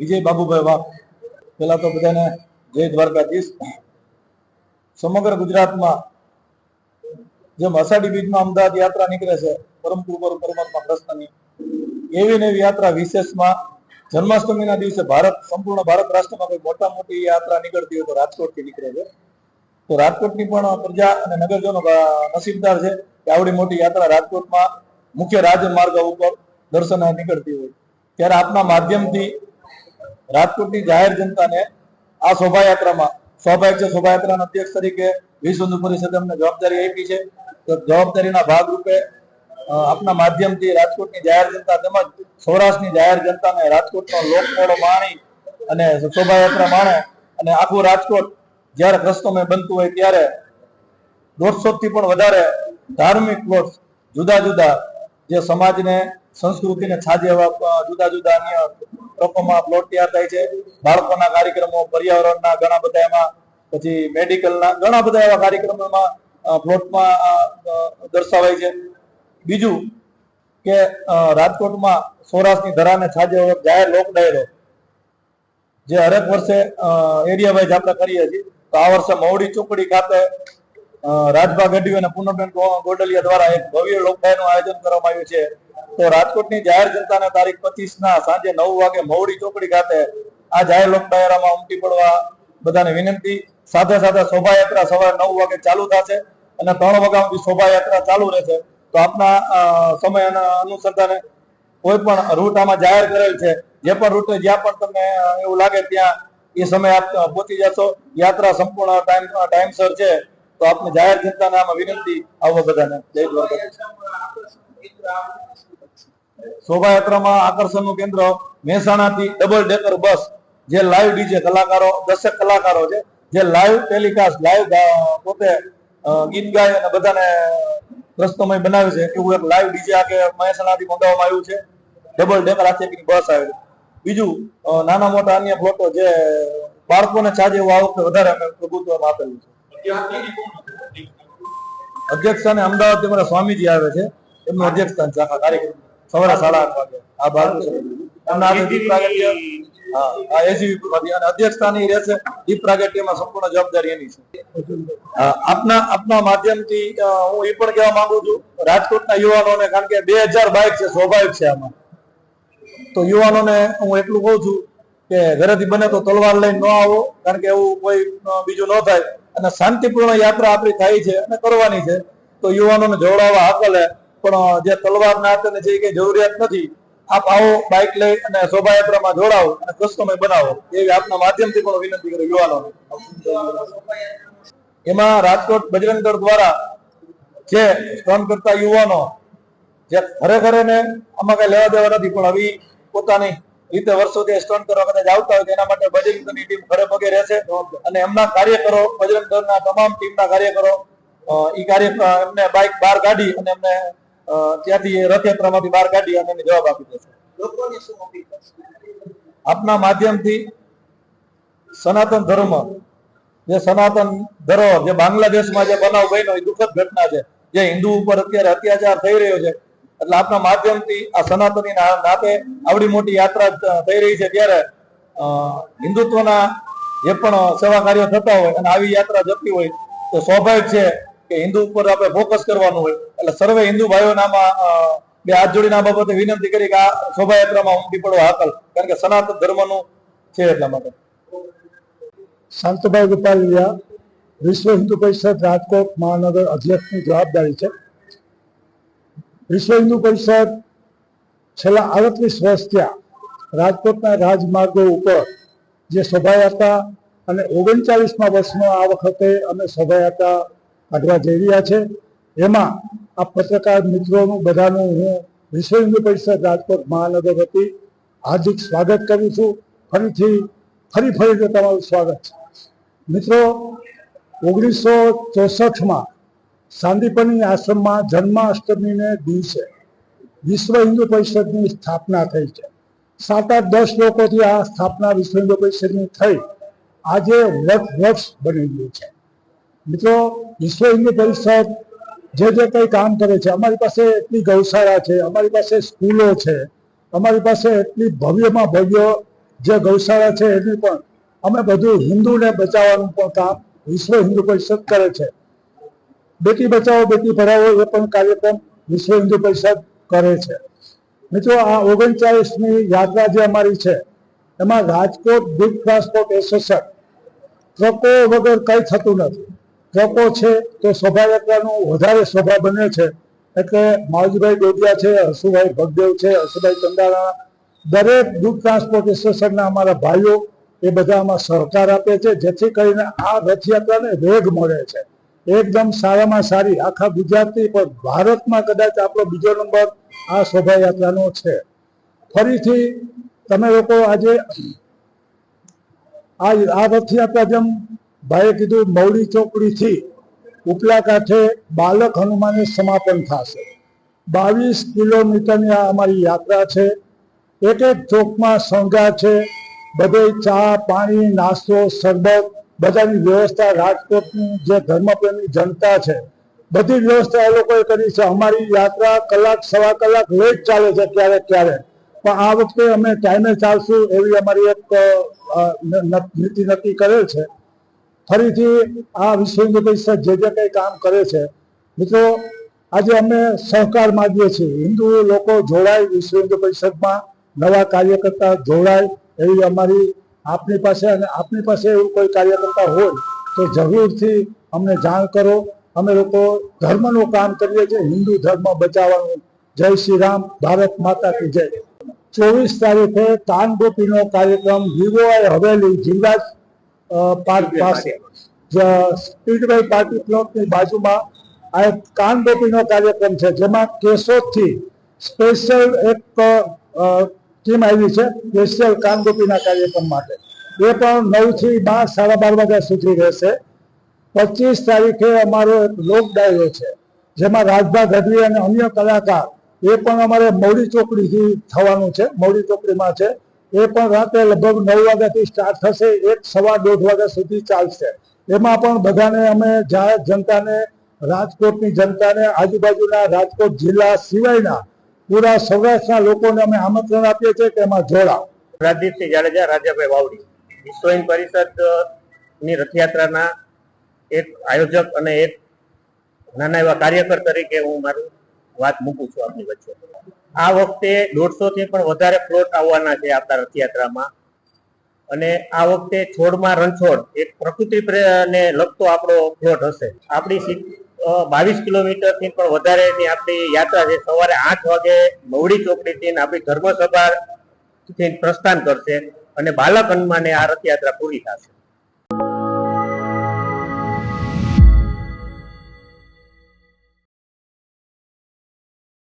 વિજય બાબુભાઈ વાઘ. પહેલા તો બધાને જય દ્વારકાધીશ. સમગ્ર ગુજરાતમાં જેમ અષાઢી બીજમાં અમદાવાદ યાત્રા નીકળે છે પરમ કૃપાળુ પરમાત્મા કૃષ્ણની, એવી ને એવી યાત્રા વિશેષમાં જન્માષ્ટમીના દિવસે સંપૂર્ણ ભારત રાષ્ટ્રમાં કોઈ મોટા મોટી યાત્રા નીકળતી હોય તો રાજકોટથી નીકળે છે. તો રાજકોટની પણ પ્રજા અને નગરજનો નસીબદાર છે કે આવડી મોટી યાત્રા રાજકોટમાં મુખ્ય રાજમાર્ગ ઉપર દર્શને નીકળતી હોય. ત્યારે આપના માધ્યમથી રાજકોટની જાહેર જનતાને આ શોભાયાત્રામાં સ્વાભાવિક છે, શોભાયાત્રાના અધ્યક્ષ તરીકે વિશ્વ હિન્દુ પરિષદે અમને જવાબદારી આપી છે. તો જવાબદારીના ભાગરૂપે આપના માધ્યમથી રાજકોટની જાહેર જનતા તેમજ સૌરાષ્ટ્રની જાહેર જનતાને રાજકોટનો લોકમેળો માણી અને શોભાયાત્રા માણે અને આખું રાજકોટ જ્યારે કૃષ્ણમય બનતું હોય ત્યારે 150 થી પણ વધારે ધાર્મિક પ્લોટ, જુદા જુદા જે સમાજને સંસ્કૃતિને છાજે એવા જુદા જુદા અન્ય પ્રકારમાં પ્લોટ તૈયાર થાય છે. બાળકોના કાર્યક્રમો, પર્યાવરણના ઘણા બધા એમાં, પછી મેડિકલના ઘણા બધા એવા કાર્યક્રમોમાં પ્લોટમાં દર્શાવાય છે. બીજું કે રાજકોટમાં સૌરાષ્ટ્રની ધરાને છાજે જાહેર લોક ડાયરો જે હરેક વર્ષે એરિયા વાઇઝ આપણે કરીએ છીએ. તો આ વર્ષે મવડી ચોકડી ખાતે રાજભા ગઢવી અને પૂનમબેન ગોડલિયા દ્વારા એક ભવ્ય લોક ડાયરાનું આયોજન કરવામાં આવ્યું છે. તો રાજકોટની જાહેર જનતાને તારીખ 25 સાંજે 9 વાગે મવડી ચોકડી ખાતે આ જાહેર લોક ડાયરામાં ઉમટી પડવા બધાને વિનંતી. સાથે સાથે શોભાયાત્રા સવારે 9 વાગે ચાલુ થશે અને 3 વાગ્યા સુધી શોભાયાત્રા ચાલુ રહેશે. તો આપના સમય અનુસંધાને કોઈ પણ રૂટ આમાં જાહેર કરેલ છે, જે પણ રૂટે જ્યાં પણ તમને એવું લાગે ત્યાં એ સમય આપ પહોંચી જશો. યાત્રા સંપૂર્ણ ટાઈમસર છે. તો આપને જાહેર જનતાને આમાં વિનંતી આવો બધાને. જય દ્વારકાધીશ. શોભાયાત્રામાં આકર્ષણનું કેન્દ્ર મહેસાણાથી ડબલ ડેકર બસ, જે લાઈવ ડીજે કલાકારો 10 કલાકારો છે, જે લાઈવ ટેલિકાસ્ટ લાઈવ પોતે ગીત ગાય અને બધાને પ્રસ્તુતમય બનાવે છે. એવું એક લાઈવ ડીજે આગે મહેસાણાથી મંગાવવામાં આવ્યું છે. ડબલ ડેકર આખી બસ આવેલી. બીજું નાના મોટા અન્ય ફ્લોટો જે બાળકોને છાજે એવું આ વખતે વધારે અમે પ્રભુત્વમાં આપેલું છે. અધ્યક્ષસ્થાને અમદાવાદથી અમારા સ્વામીજી આવે છે, એમનું અધ્યક્ષસ્થાન છે આખા કાર્યક્રમ સવારે 8:30 વાગે. આ ભારત અધ્યક્ષસ્થાન રહેશે. દીપ પ્રાગટ્યમાં સંપૂર્ણ જવાબદારી એની છે. આપના માધ્યમથી હું એ પણ કહેવા માંગુ છું રાજકોટના યુવાનોને, કારણ કે 2000 બાઇક છે, સ્વાભાવિક છે આમાં. તો યુવાનોને હું એટલું કહું છું કે ઘરેથી બને તો તલવાર લઈને ન આવો, કારણ કે એવું કોઈ બીજું ન થાય અને શાંતિપૂર્ણ યાત્રા આપણી થાય છે અને કરવાની છે. તો યુવાનોને જોડાવા હાકલે, પણ જે તલવાર ના હાથે છે કે જરૂરિયાત નથી. આપ આવો, બાઇક લઈ અને શોભાયાત્રામાં જોડાવો અને કૃષ્ણમય બનાવો, એવી આપના માધ્યમથી પણ વિનંતી કરું યુવાનોને. એમાં રાજકોટ બજરંગ દળ દ્વારા જે સ્ટન્ટ કરતા યુવાનો જે ખરેખર ને આમાં કઈ લેવા દેવા નથી, પણ હવે પોતાની રીતે વર્ષોથી સ્ટન્ટ કરવા કદાચ આવતા હોય તેના માટે બજરંગ દળની ટીમ ખડે પગે રહેશે અને એમના કાર્યકરો, બજરંગ દળના તમામ ટીમના કાર્યકરો એમને બાઇક બહાર કાઢી અને એમને ત્યાંથી રથયાત્રામાંથી બહાર કાઢી અને એને જવાબ આપી દેશે. આપના માધ્યમથી સનાતન ધર્મ, જે સનાતન ધરોહર જે બાંગ્લાદેશમાં જે બનાવ બન્યો એ દુઃખદ ઘટના છે, જે હિન્દુ ઉપર અત્યારે અત્યાચાર થઈ રહ્યો છે. એટલે આપના માધ્યમથી આ સનાતની નાતે આવડી મોટી યાત્રા થઈ રહી છે, ત્યારે હિન્દુત્વના જે પણ સેવા કાર્યો થતા હોય અને આવી યાત્રા જતી હોય તો સ્વાભાવિક છે કે હિન્દુ ઉપર આપણે ફોકસ કરવાનું હોય. એટલે સર્વે હિન્દુ ભાઈઓને આમાં બે હાથ જોડીને આ બાબતે વિનંતી કરી કે આ શોભાયાત્રામાં ઉમટી પડવા હાકલ, કારણ કે સનાતન ધર્મનું છે એટલા માટે. શાંતભાઈ રૂપાલિયા, વિશ્વ હિન્દુ પરિષદ રાજકોટ મહાનગર અધ્યક્ષની જવાબદારી છે. વિશ્વ હિન્દુ પરિષદ છેલ્લા 38 વર્ષ ત્યાં રાજકોટના રાજમાર્ગો ઉપર જે શોભાયાત્રા અને 39મા વર્ષમાં આ વખતે અમે શોભાયાત્રા કાઢવા જઈ રહ્યા છે. એમાં આ પત્રકાર મિત્રોનું બધાનું હું વિશ્વ હિન્દુ પરિષદ રાજકોટ મહાનગર વતી હાર્દિક સ્વાગત કરું છું. ફરી તમારું સ્વાગત છે. મિત્રો, 1964માં સાંદીપની આશ્રમમાં જન્માષ્ટમીને દિવસે વિશ્વ હિન્દુ પરિષદની સ્થાપના થઈ છે. 7-8-10 લોકોથી આ સ્થાપના વિશ્વ હિન્દુ પરિષદની થઈ આજે વર્ષ બની ગયું છે. મિત્રો, વિશ્વ હિન્દુ પરિષદ જે કંઈ કામ કરે છે, અમારી પાસે એટલી ગૌશાળા છે, અમારી પાસે સ્કૂલો છે, અમારી પાસે એટલી ભવ્યમાં ભવ્ય જે ગૌશાળા છે એની પણ અમે બધું હિન્દુને બચાવવાનું પણ કામ વિશ્વ હિન્દુ પરિષદ કરે છે. બેટી બચાવો બેટી પઢાવો એ પણ કાર્યક્રમ વિશ્વ હિન્દુ પરિષદ કરે છે. મિત્રો, આ 39મી યાત્રા જે અમારી છે એમાં રાજકોટ બિગ ટ્રાન્સપોર્ટ એસોસિએશન ટ્રકો વગર કંઈ થતું નથી. ટ્રકો છે તો શોભાયાત્રાનું વધારે શોભા બને છે. એટલે માવજીભાઈ ડોડિયા છે, હસુભાઈ ભગદેવ છે, હસુભાઈ ચંદારા, દરેક દૂધ ટ્રાન્સપોર્ટ એસોસિએશનના અમારા ભાઈઓ એ બધા આમાં સહકાર આપે છે, જેથી કરીને આ રથયાત્રાને વેગ મળે છે. એકદમ સારામાં સારી આખા ગુજરાતની પણ ભારતમાં કદાચ આપણો બીજો નંબર આ શોભાયાત્રાનો છે. ફરીથી તમે લોકો આજે આ રથયાત્રા જેમ ભાઈએ કીધું મૌડી ચોકડીથી ઉપલા કાંઠે બાલક હનુમાને સમાપન થશે. 22 કિલોમીટરની આ અમારી યાત્રા છે. એક એક ચોકમાં શણગાર છે, બધે ચા પાણી નાસ્તો શરબત બધાની વ્યવસ્થા રાજકોટની જે ધર્મપ્રેમી જનતા છે બધી વ્યવસ્થા એ લોકોએ કરી છે. અમારી યાત્રા કલાક સવા કલાક લેટ ચાલે છે ક્યારેક ક્યારેક, પણ આ વખતે અમે ટાઈમે ચાલશું એવી અમારી એક નીતિ નક્કી કરેલ છે. ફરીથી આ વિશ્વ હિન્દુ પરિષદ જે કંઈ કામ કરે છે, મિત્રો આજે અમે સહકાર માગીએ છીએ. હિન્દુ લોકો જોડાય વિશ્વ હિન્દુ પરિષદમાં, નવા કાર્યકર્તા જોડાય એવી અમારી આપની પાસે, અને આપની પાસે એવું કોઈ કાર્યકર્તા હોય તો જરૂરથી અમને જાણ કરો. અમે લોકો ધર્મનું કામ કરીએ છીએ, હિન્દુ ધર્મ બચાવવાનું. જય શ્રી રામ, ભારત માતા કી જય. 24 તારીખે કાનગોપીનો કાર્યક્રમ વિવોઆઈ હવેલી જિલ્લા પાર્ક પાસે સ્પીડવે પાર્ટી પ્લોટની બાજુમાં આ એક કાનગોપીનો કાર્યક્રમ છે, જેમાં કેશોદથી સ્પેશિયલ એક ટીમ આવી છે સ્પેશિયલ કાનગોપીના કાર્યક્રમ માટે. એ પણ 9 થી 12, 12:30 વાગ્યા સુધી રહેશે. 25 તારીખે અમારો એક લોક ડાયરો છે, જેમાં રાજભા ગઢવી અને અન્ય કલાકાર એ પણ અમારે મૌડી ચોકડીથી થવાનું છે. મૌડી ચોકડીમાં છે. એ પણ રાતે લગભગ 9 વાગ્યાથી સ્ટાર્ટ થશે, 1 સવા 1:30 વાગ્યા સુધી ચાલશે. એમાં પણ બધાને અમે જાહેર જનતાને, રાજકોટની જનતાને, આજુબાજુના રાજકોટ જિલ્લા સિવાયના પૂરા સૌરાષ્ટ્રના લોકોને અમે આમંત્રણ આપીએ છીએ કે એમાં જોડાઓ. રાજદીપસિંહ જાડેજા, રાજાભાઈ વાવડી, વિશ્વ હિન્દ પરિષદની રથયાત્રાના એક આયોજક અને એક નાના એવા કાર્યકર તરીકે હું મારું વાત મૂકું છું આપની વચ્ચે. આ વખતે 150 થી પણ વધારે પ્લોટ આવવાના છે આપણા રથયાત્રામાં. અને આ વખતે છોડમાં રણછોડ એક પ્રકૃતિને લગતો આપણો પ્લોટ હશે. આપણી 22 કિલોમીટરથી પણ વધારેની આપણી યાત્રા છે. સવારે 8 વાગે મવડી ચોકડીથી આપણી ધર્મસભાથી પ્રસ્થાન કરશે અને બાલક હનુમાને આ રથયાત્રા પૂરી થશે.